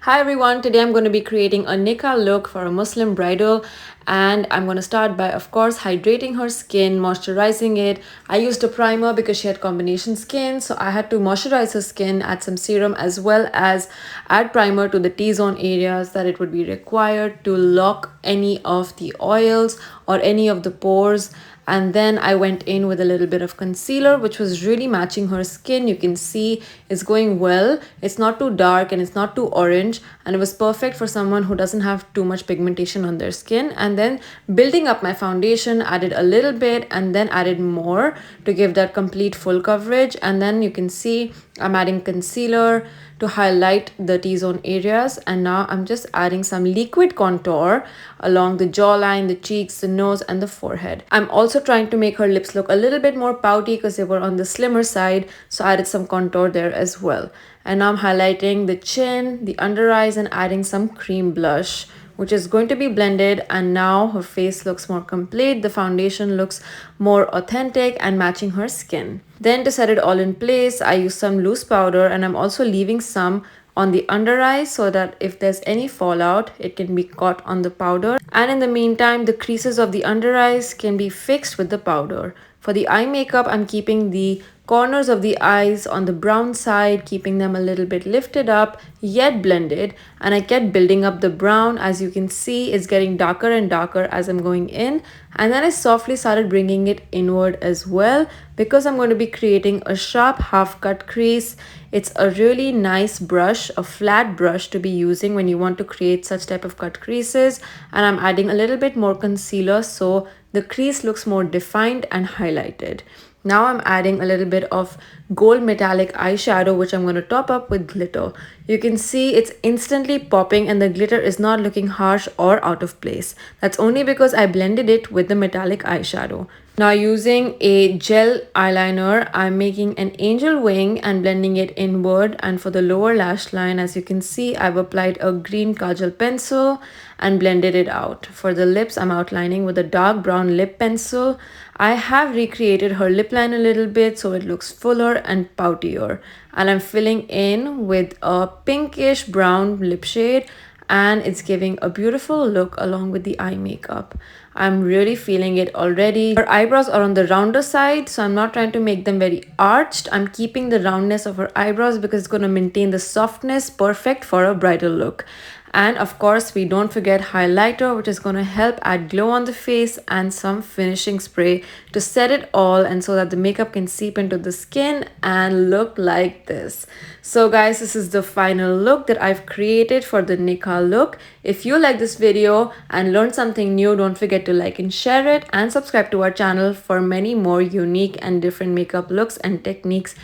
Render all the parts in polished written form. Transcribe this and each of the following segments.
Hi everyone, today I'm going to be creating a Nikah look for a Muslim bridal, and I'm going to start by of course hydrating her skin, moisturizing it. I used a primer because she had combination skin, so I had to moisturize her skin, add some serum as well as add primer to the T-zone areas that it would be required to lock any of the oils or any of the pores. And then I went in with a little bit of concealer, which was really matching her skin. You can see it's going well. It's not too dark and it's not too orange, and it was perfect for someone who doesn't have too much pigmentation on their skin. And then building up my foundation, added a little bit and then added more to give that complete full coverage. And then you can see I'm adding concealer to highlight the T-zone areas, and now I'm just adding some liquid contour along the jawline, the cheeks, the nose and the forehead. I'm also trying to make her lips look a little bit more pouty because they were on the slimmer side, so I added some contour there as well. And now I'm highlighting the chin, the under eyes and adding some cream blush, which is going to be blended. And now her face looks more complete. The foundation looks more authentic and matching her skin. Then to set it all in place, I use some loose powder, and I'm also leaving some on the under eyes so that if there's any fallout, it can be caught on the powder. And in the meantime, the creases of the under eyes can be fixed with the powder. For the eye makeup, I'm keeping the corners of the eyes on the brown side, keeping them a little bit lifted up yet blended, and I kept building up the brown. As you can see, it's getting darker and darker as I'm going in, and then I softly started bringing it inward as well because I'm going to be creating a sharp half cut crease. It's a really nice brush, a flat brush to be using when you want to create such type of cut creases. And I'm adding a little bit more concealer so the crease looks more defined and highlighted. Now I'm adding a little bit of gold metallic eyeshadow, which I'm going to top up with glitter. You can see it's instantly popping and the glitter is not looking harsh or out of place. That's only because I blended it with the metallic eyeshadow. Now using a gel eyeliner, I'm making an angel wing and blending it inward. And for the lower lash line, as you can see, I've applied a green kajal pencil and blended it out. For the lips, I'm outlining with a dark brown lip pencil. I have recreated her lip line a little bit so it looks fuller and poutier. And I'm filling in with a pinkish brown lip shade, and it's giving a beautiful look along with the eye makeup. I'm really feeling it already. Her eyebrows are on the rounder side, so I'm not trying to make them very arched. I'm keeping the roundness of her eyebrows because it's going to maintain the softness, perfect for a bridal look. And of course, we don't forget highlighter, which is going to help add glow on the face, and some finishing spray to set it all and so that the makeup can seep into the skin and look like this. So guys, this is the final look that I've created for the Nikah look. If you like this video and learned something new, don't forget to like and share it, and subscribe to our channel for many more unique and different makeup looks and techniques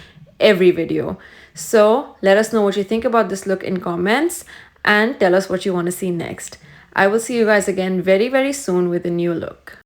every video. So let us know what you think about this look in comments, and tell us what you want to see next. I will see you guys again very, very soon with a new look.